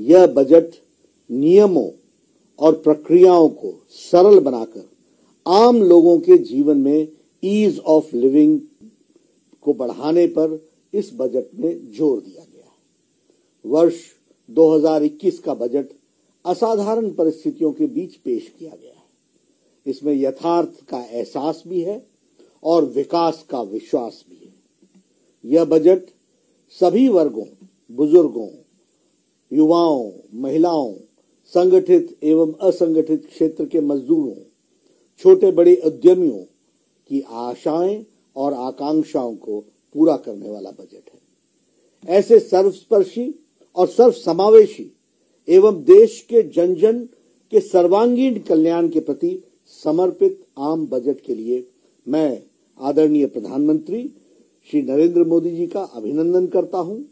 यह बजट नियमों और प्रक्रियाओं को सरल बनाकर आम लोगों के जीवन में ईज ऑफ लिविंग को बढ़ाने पर इस बजट में जोर दिया गया है। वर्ष 2021 का बजट असाधारण परिस्थितियों के बीच पेश किया गया है। इसमें यथार्थ का एहसास भी है और विकास का विश्वास भी है। यह बजट सभी वर्गों, बुजुर्गों, युवाओं, महिलाओं, संगठित एवं असंगठित क्षेत्र के मजदूरों, छोटे बड़े उद्यमियों की आशाएं और आकांक्षाओं को पूरा करने वाला बजट है। ऐसे सर्वस्पर्शी और सर्वसमावेशी एवं देश के जन जन के सर्वांगीण कल्याण के प्रति समर्पित आम बजट के लिए मैं आदरणीय प्रधानमंत्री श्री नरेंद्र मोदी जी का अभिनंदन करता हूं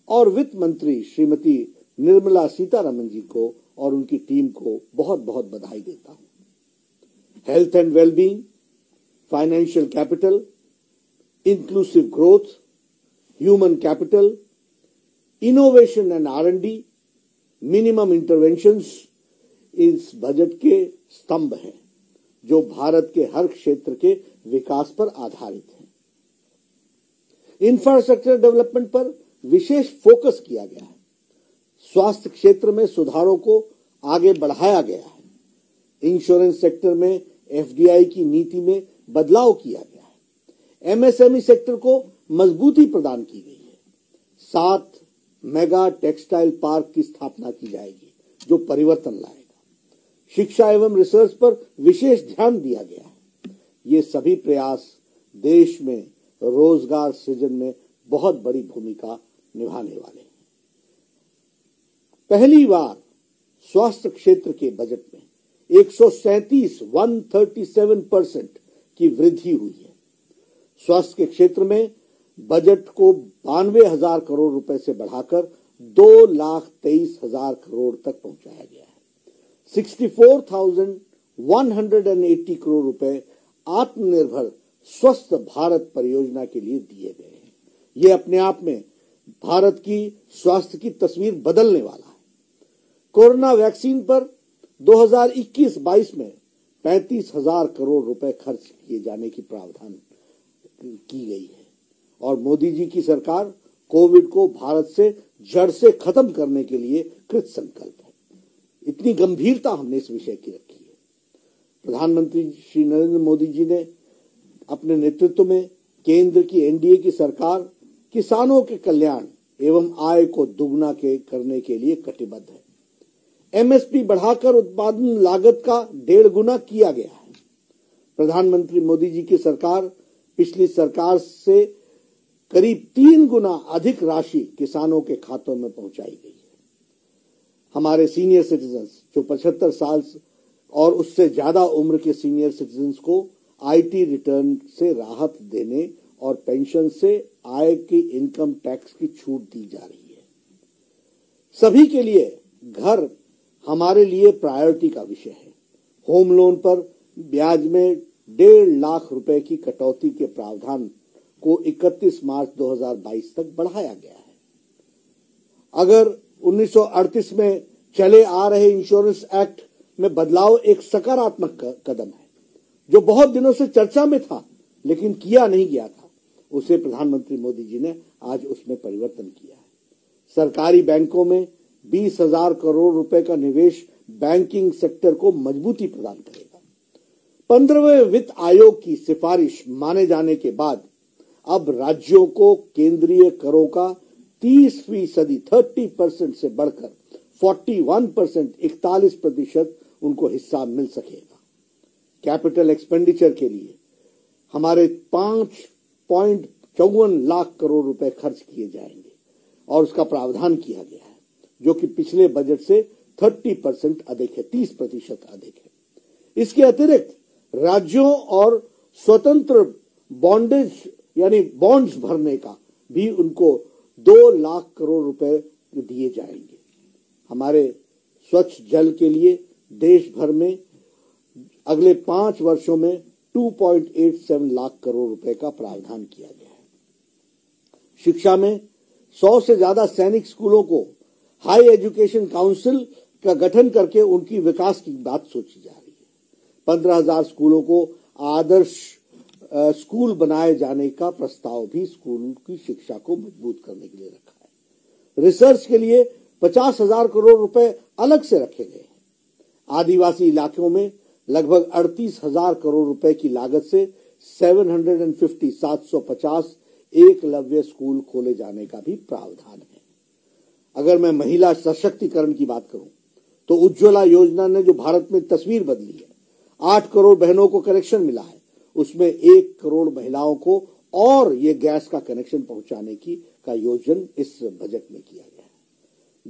और वित्त मंत्री श्रीमती निर्मला सीतारमण जी को और उनकी टीम को बहुत बहुत बधाई देता हूं। Health and wellbeing, financial capital, inclusive growth, human capital, innovation and R&D, minimum interventions इस बजट के स्तंभ हैं जो भारत के हर क्षेत्र के विकास पर आधारित है। इंफ्रास्ट्रक्चर डेवलपमेंट पर विशेष फोकस किया गया है। स्वास्थ्य क्षेत्र में सुधारों को आगे बढ़ाया गया है। इंश्योरेंस सेक्टर में FDI की नीति में बदलाव किया गया है। MSME सेक्टर को मजबूती प्रदान की गई है। 7 मेगा टेक्सटाइल पार्क की स्थापना की जाएगी जो परिवर्तन लाएगा। शिक्षा एवं रिसर्च पर विशेष ध्यान दिया गया है। ये सभी प्रयास देश में रोजगार सृजन में बहुत बड़ी भूमिका निभाने वाले हैं। पहली बार स्वास्थ्य क्षेत्र के बजट में 137% की वृद्धि हुई है। स्वास्थ्य के क्षेत्र में बजट को 92,000 करोड़ रुपए से बढ़ाकर 2,23,000 करोड़ तक पहुंचाया गया है। 64,180 करोड़ रुपए आत्मनिर्भर स्वस्थ भारत परियोजना के लिए दिए गए हैं। यह अपने आप में भारत की स्वास्थ्य की तस्वीर बदलने वाला है। कोरोना वैक्सीन पर 2021-22 में 35,000 करोड़ रुपए खर्च किए जाने की प्रावधान की गई है और मोदी जी की सरकार कोविड को भारत से जड़ से खत्म करने के लिए कृत संकल्प है। इतनी गंभीरता हमने इस विषय की रखी है। प्रधानमंत्री श्री नरेंद्र मोदी जी ने अपने नेतृत्व में केंद्र की NDA की सरकार किसानों के कल्याण एवं आय को दुगना करने के लिए कटिबद्ध है। MSP बढ़ाकर उत्पादन लागत का 1.5 गुना किया गया है। प्रधानमंत्री मोदी जी की सरकार पिछली सरकार से करीब 3 गुना अधिक राशि किसानों के खातों में पहुंचाई गई है। हमारे सीनियर सिटीजन्स जो 75 साल और उससे ज्यादा उम्र के सीनियर सिटीजन्स को IT रिटर्न से राहत देने और पेंशन से आय की इनकम टैक्स की छूट दी जा रही है। सभी के लिए घर हमारे लिए प्रायोरिटी का विषय है। होम लोन पर ब्याज में 1.5 लाख रुपए की कटौती के प्रावधान को 31 मार्च 2022 तक बढ़ाया गया है। अगर 1938 में चले आ रहे इंश्योरेंस एक्ट में बदलाव एक सकारात्मक कदम है जो बहुत दिनों से चर्चा में था लेकिन किया नहीं गया था। उसे प्रधानमंत्री मोदी जी ने आज उसमें परिवर्तन किया है। सरकारी बैंकों में 20,000 करोड़ रुपए का निवेश बैंकिंग सेक्टर को मजबूती प्रदान करेगा। 15वें वित्त आयोग की सिफारिश माने जाने के बाद अब राज्यों को केंद्रीय करों का 30% से बढ़कर 41% उनको हिस्सा मिल सकेगा। कैपिटल एक्सपेंडिचर के लिए हमारे 5.54 लाख करोड़ रुपए खर्च किए जाएंगे और उसका प्रावधान किया गया है जो कि पिछले बजट से 30% अधिक है, 30% अधिक है। इसके अतिरिक्त राज्यों और स्वतंत्र बॉन्डेज यानी बॉन्ड्स भरने का भी उनको 2 लाख करोड़ रुपए दिए जाएंगे। हमारे स्वच्छ जल के लिए देश भर में अगले 5 वर्षों में 2.87 लाख करोड़ रुपए का प्रावधान किया गया है। शिक्षा में 100 से ज्यादा सैनिक स्कूलों को हाई एजुकेशन काउंसिल का गठन करके उनकी विकास की बात सोची जा रही है। 15,000 स्कूलों को आदर्श स्कूल बनाए जाने का प्रस्ताव भी स्कूल की शिक्षा को मजबूत करने के लिए रखा है। रिसर्च के लिए 50,000 करोड़ रुपए अलग से रखे गए हैं। आदिवासी इलाकों में लगभग 38,000 करोड़ रुपए की लागत से 750 एकलव्य स्कूल खोले जाने का भी प्रावधान है। अगर मैं महिला सशक्तिकरण की बात करूं तो उज्ज्वला योजना ने जो भारत में तस्वीर बदली है, 8 करोड़ बहनों को कनेक्शन मिला है, उसमें 1 करोड़ महिलाओं को और ये गैस का कनेक्शन पहुंचाने का योजन इस बजट में किया गया है।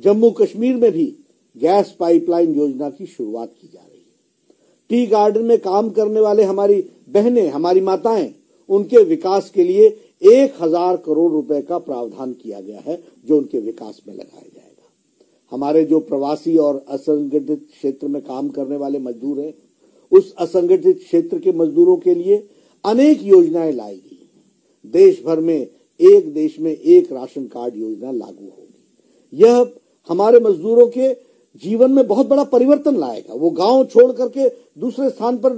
जम्मू कश्मीर में भी गैस पाइपलाइन योजना की शुरुआत की जा रही है। टी गार्डन में काम करने वाले हमारी बहनें, हमारी माताएं, उनके विकास के लिए 1,000 करोड़ रुपए का प्रावधान किया गया है जो उनके विकास में लगाया जाएगा। हमारे जो प्रवासी और असंगठित क्षेत्र में काम करने वाले मजदूर हैं, उस असंगठित क्षेत्र के मजदूरों के लिए अनेक योजनाएं लाई गई। देश भर में एक देश में एक राशन कार्ड योजना लागू होगी। यह हमारे मजदूरों के जीवन में बहुत बड़ा परिवर्तन लाएगा। वो गांव छोड़ करके दूसरे स्थान पर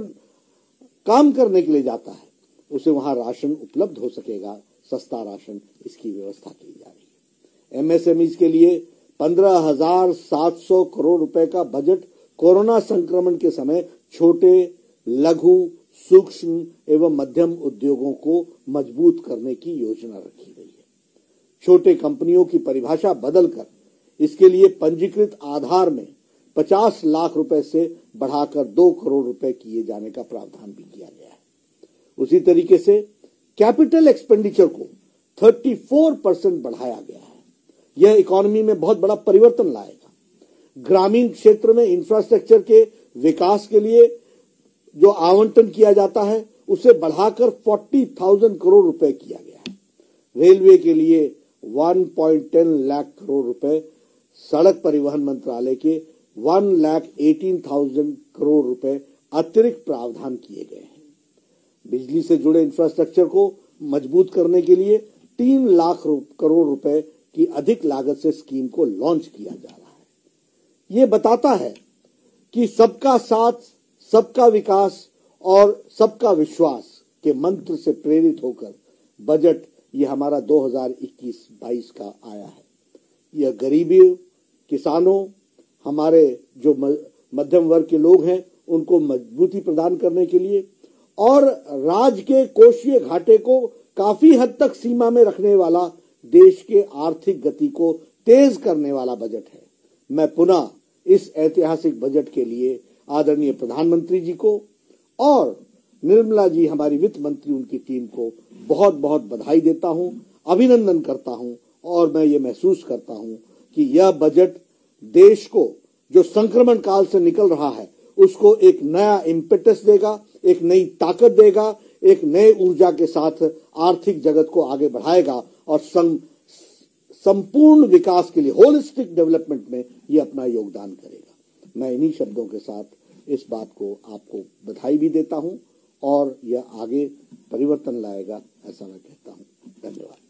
काम करने के लिए जाता है, उसे वहां राशन उपलब्ध हो सकेगा, सस्ता राशन, इसकी व्यवस्था की जा रही है। एमएसएमईज के लिए 15,700 करोड़ रुपए का बजट कोरोना संक्रमण के समय छोटे, लघु, सूक्ष्म एवं मध्यम उद्योगों को मजबूत करने की योजना रखी गई है। छोटे कंपनियों की परिभाषा बदलकर इसके लिए पंजीकृत आधार में 50 लाख रुपए से बढ़ाकर 2 करोड़ रुपए किए जाने का प्रावधान भी किया गया है। उसी तरीके से कैपिटल एक्सपेंडिचर को 34% बढ़ाया गया है। यह इकोनॉमी में बहुत बड़ा परिवर्तन लाएगा। ग्रामीण क्षेत्र में इंफ्रास्ट्रक्चर के विकास के लिए जो आवंटन किया जाता है उसे बढ़ाकर 40,000 करोड़ रुपए किया गया है। रेलवे के लिए 1.10 लाख करोड़ रुपए, सड़क परिवहन मंत्रालय के 1,18,000 करोड़ रुपए अतिरिक्त प्रावधान किए गए हैं। बिजली से जुड़े इंफ्रास्ट्रक्चर को मजबूत करने के लिए 3 लाख करोड़ रुपए की अधिक लागत से स्कीम को लॉन्च किया जा रहा है। ये बताता है कि सबका साथ, सबका विकास और सबका विश्वास के मंत्र से प्रेरित होकर बजट ये हमारा 2021-22 का आया है। यह गरीबी, किसानों, हमारे जो मध्यम वर्ग के लोग हैं उनको मजबूती प्रदान करने के लिए और राज्य के कोषीय घाटे को काफी हद तक सीमा में रखने वाला, देश के आर्थिक गति को तेज करने वाला बजट है। मैं पुनः इस ऐतिहासिक बजट के लिए आदरणीय प्रधानमंत्री जी को और निर्मला जी, हमारी वित्त मंत्री, उनकी टीम को बहुत बहुत बधाई देता हूं, अभिनंदन करता हूं और मैं ये महसूस करता हूं कि यह बजट देश को जो संक्रमण काल से निकल रहा है उसको एक नया इम्पेटस देगा, एक नई ताकत देगा, एक नए ऊर्जा के साथ आर्थिक जगत को आगे बढ़ाएगा और संपूर्ण विकास के लिए, होलिस्टिक डेवलपमेंट में ये अपना योगदान करेगा। मैं इन्हीं शब्दों के साथ इस बात को आपको बधाई भी देता हूं और यह आगे परिवर्तन लाएगा, ऐसा मैं कहता हूं। धन्यवाद।